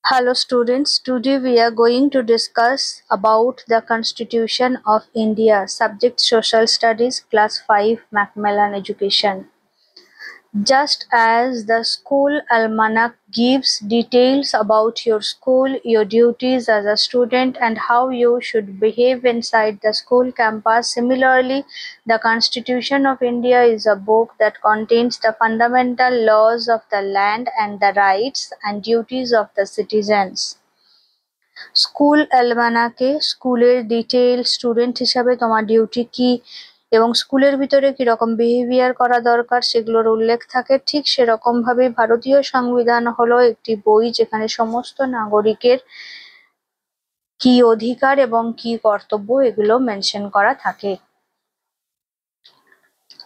Hello students, today we are going to discuss about the Constitution of India, subject Social Studies, Class 5, Macmillan Education. Just as the school almanac gives details about your school, your duties as a student, and how you should behave inside the school campus, similarly, the Constitution of India is a book that contains the fundamental laws of the land and the rights and duties of the citizens. School অ্যালমানাকে স্কুলের detail student হিসাবে তোমার duty কি এবং স্কুলের ভিতরে কিরকম behaviour করা দরকার সেগুলোর উল্লেখ থাকে। ঠিক সেরকম ভাবে ভারতীয় সংবিধান হলো একটি বই যেখানে সমস্ত নাগরিকের কি অধিকার এবং কি কর্তব্য এগুলো মেনশন করা থাকে।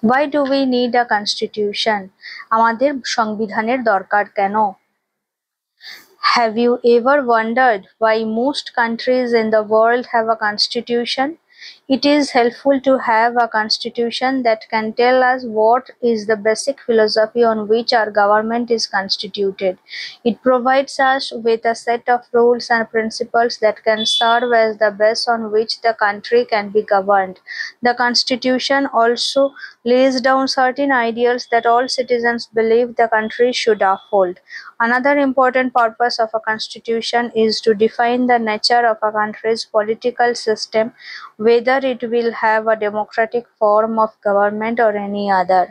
Why do we need a constitution? আমাদের সংবিধানের দরকার কেন? Have you ever wondered why most countries in the world have a constitution? It is helpful to have a constitution that can tell us what is the basic philosophy on which our government is constituted. It provides us with a set of rules and principles that can serve as the base on which the country can be governed. The constitution also lays down certain ideals that all citizens believe the country should uphold. Another important purpose of a constitution is to define the nature of a country's political system, whether it will have a democratic form of government or any other.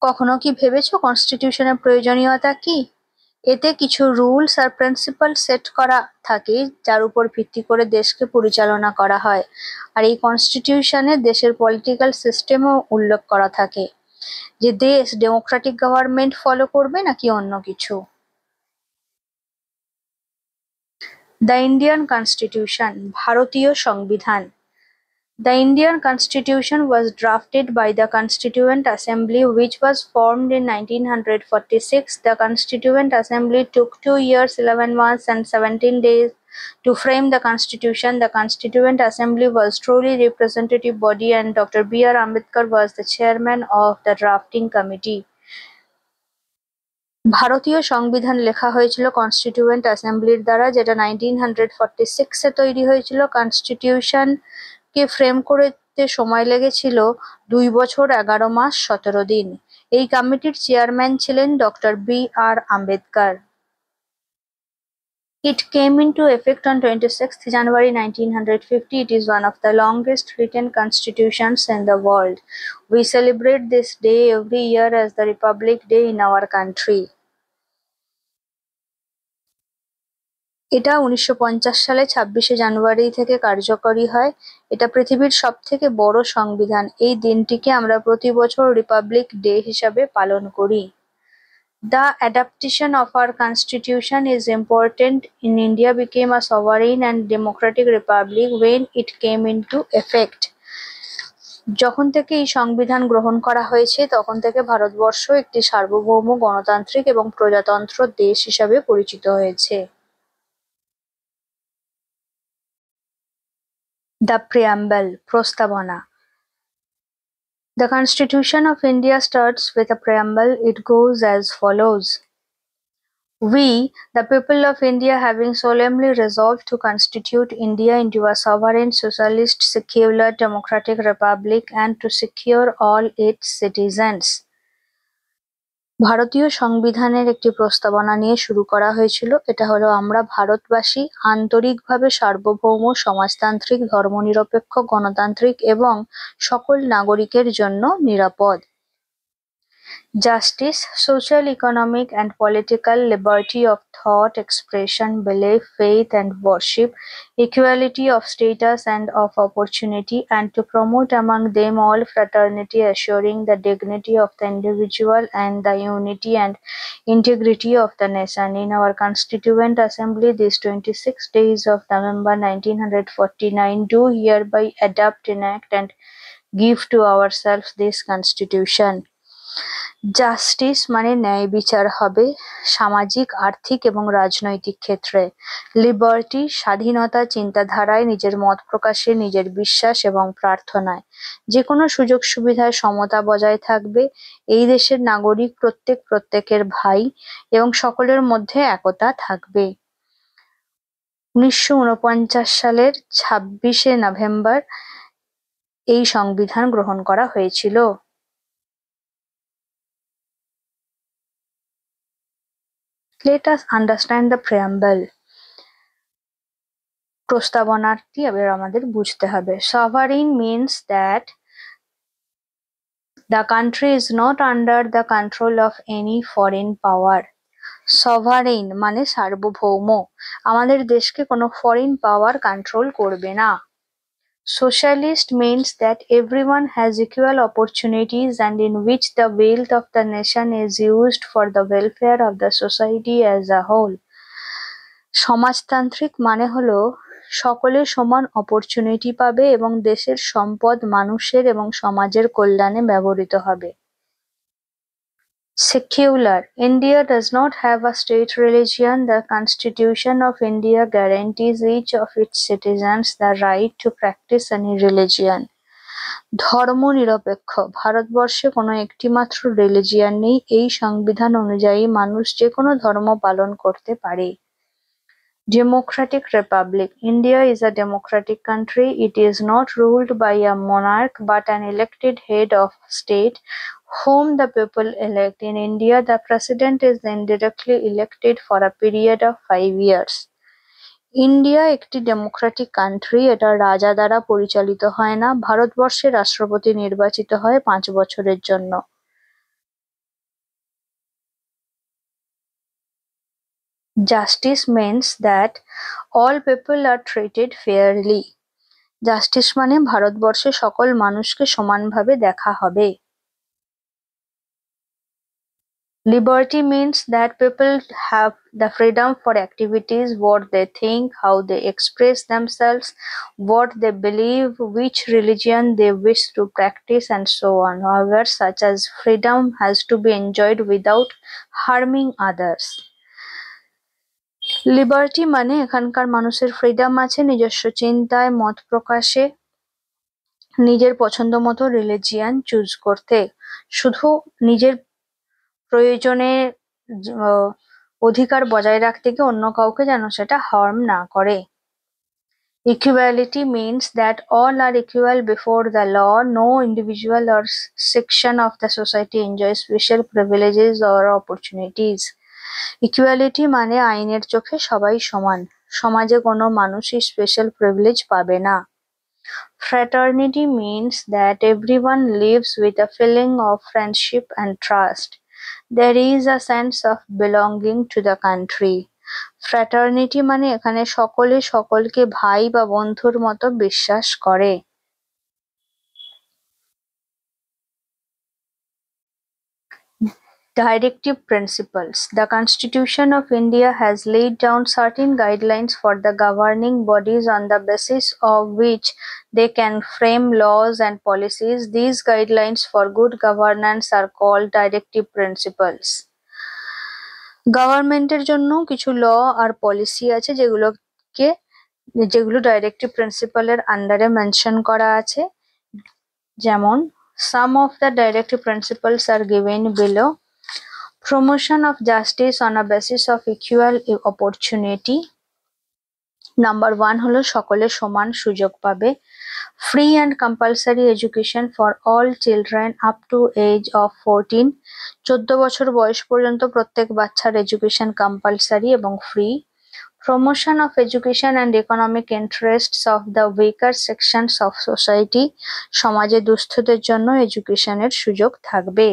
কখনো কি ভেবেছো কনস্টিটিউশনের প্রয়োজনীয়তা কি? এতে কিছু rules আর principal set করা থাকে যার উপর ভিত্তি করে দেশকে পরিচালনা করা হয়, আর এই কনস্টিটিউশনে দেশের পলিটিক্যাল সিস্টেমও উল্লেখ করা থাকে যে দেশ ডেমোক্রেটিক গভর্নমেন্ট ফলো করবে নাকি অন্য কিছু। দ্য ইন্ডিয়ান কনস্টিটিউশন, ভারতীয় সংবিধান। The Indian Constitution was drafted by the Constituent Assembly, which was formed in 1946. The Constituent Assembly took 2 years, 11 months, and 17 days to frame the Constitution. The Constituent Assembly was truly representative body, and Dr. B.R. Ambedkar was the chairman of the drafting committee. ভারতীয় সংবিধান লেখা হয়েছিল constituent অ্যাসেম্বলির দ্বারা, যেটা 1946-এ তৈরি হয়েছিল। Constitution কে frame করতে সময় লেগেছিল 2 বছর 11 মাস 17 দিন। এই কমিটির চেয়ারম্যান ছিলেন doctor B.R.. Ambedkar. It came into effect on 26th January 1950. It is one of the longest written constitutions in the world. We celebrate this day every year as the Republic Day in our country. এটা 1950 সালে 26শে জানুয়ারি থেকে কার্যকরী হয়। এটা পৃথিবীর সবথেকে বড় সংবিধান। এই দিনটিকে আমরা প্রতি বছর রিপাবলিক ডে হিসাবে পালন করি। The adaptation of our constitution is important in India became a sovereign and democratic republic when it came into effect. যখন থেকে এই সংবিধান গ্রহণ করা হয়েছে তখন থেকে ভারতবর্ষ একটি সার্বভৌম গণতান্ত্রিক এবং প্রজাতন্ত্র দেশ হিসাবে পরিচিত হয়েছে। The Preamble, প্রস্তাবনা। The Constitution of India starts with a preamble. It goes as follows. We, the people of India, having solemnly resolved to constitute India into a sovereign, socialist, secular, democratic republic and to secure all its citizens. ভারতীয় সংবিধানের একটি প্রস্তাবনা নিয়ে শুরু করা হয়েছিল। এটা হলো, আমরা ভারতবাসী আন্তরিকভাবে সার্বভৌম, সমাজতান্ত্রিক, ধর্মনিরপেক্ষ, গণতান্ত্রিক এবং সকল নাগরিকের জন্য নিরাপদ। Justice, social, economic and political liberty of thought, expression, belief, faith and worship, equality of status and of opportunity, and to promote among them all fraternity, assuring the dignity of the individual and the unity and integrity of the nation. In our Constituent Assembly, these 26 days of November 1949, do hereby adopt, enact and give to ourselves this Constitution. Justice মানে ন্যায় বিচার হবে সামাজিক, আর্থিক এবং রাজনৈতিক ক্ষেত্রে। Liberty স্বাধীনতা, চিন্তাধারায়, নিজের মত প্রকাশে, নিজের বিশ্বাস এবং প্রার্থনায়। যে কোনো সুযোগ সুবিধায় সমতা বজায় থাকবে। এই দেশের নাগরিক প্রত্যেকের ভাই এবং সকলের মধ্যে একতা থাকবে। 1949 সালের 26শে নভেম্বর এই সংবিধান গ্রহণ করা হয়েছিল। Let us understand the preamble. প্রস্তাবনাটি এবার আমাদের বুঝতে হবে। Sovereign means that the country is not under the control of any foreign power. Sovereign মানে সার্বভৌম, আমাদের দেশকে কোনো ফরেন পাওয়ার কন্ট্রোল করবে না। Socialist means that everyone has equal opportunities and in which the wealth of the nation is used for the welfare of the society as a whole. সমাজতান্ত্রিক মানে হলো সকলে সমান অপরচুনিটি পাবে এবং দেশের সম্পদ মানুষের এবং সমাজের কল্যাণে ব্যবহৃত হবে। Secular. India does not have a state religion. The Constitution of India guarantees each of its citizens the right to practice any religion. ধর্মনিরপেক্ষ, ভারতবর্ষে কোনো একটিমাত্র রিলিজিয়ান নেই। এই সংবিধান অনুযায়ী মানুষ যে কোনো ধর্ম পালন করতে পারে। Democratic Republic. India is a democratic country. It is not ruled by a monarch but an elected head of state whom the people elect. In India, the president is indirectly elected for a period of 5 years. India একটি Democratic country, এটা রাজা দ্বারা পরিচালিত হয় না। ভারতবর্ষে রাষ্ট্রপতি নির্বাচিত হয় 5 বছরের জন্য। Justice means that all people are treated fairly. Justice মানে ভারতবর্ষে সকল মানুষকে সমানভাবে দেখা হবে। Liberty means that people have the freedom for activities, what they think, how they express themselves, what they believe, which religion they wish to practice, and so on. However, such as freedom has to be enjoyed without harming others. Liberty মানে এখানকার মানুষের freedom আছে নিজস্ব চিন্তায়, মত প্রকাশে, নিজের পছন্দ মতো রিলিজিয়ান চুজ করতে, শুধু নিজের প্রয়োজনে অধিকার বজায় রাখতে গিয়ে অন্য কাউকে যেন সেটা হার্ম না করে। Equality means that all are equal before the law. No individual or section of the society enjoys special privileges or opportunities. Equality মানে আইনের চোখে সবাই সমান, সমাজে কোনো মানুষই স্পেশাল প্রিভিলেজ পাবে না। Fraternity means that everyone lives with a feeling of friendship and trust. There is a sense of belonging to the country. Fraternity মানে এখানে সকলে সকলকে ভাই বা বন্ধুর মতো বিশ্বাস করে। Directive Principles. The Constitution of India has laid down certain guidelines for the governing bodies on the basis of which they can frame laws and policies. These guidelines for good governance are called Directive Principles. গভর্নমেন্টের জন্য কিছু ল আর policy আছে যেগুলো directive প্রিন্সিপালের আন্ডারে mention করা আছে। যেমন some of the directive principles are given below. Promotion of justice on a basis of equal opportunity. Number 1 হলো সকলে সমান সুযোগ পাবে। Free and compulsory education for all children up to age of 14. 14 বছর বয়স পর্যন্ত প্রত্যেক বাচ্চার এডুকেশন কম্পালসারি এবং free. Promotion of education and economic interests of the weaker sections of society. সমাজে দুস্থদের জন্য এডুকেশনের সুযোগ থাকবে।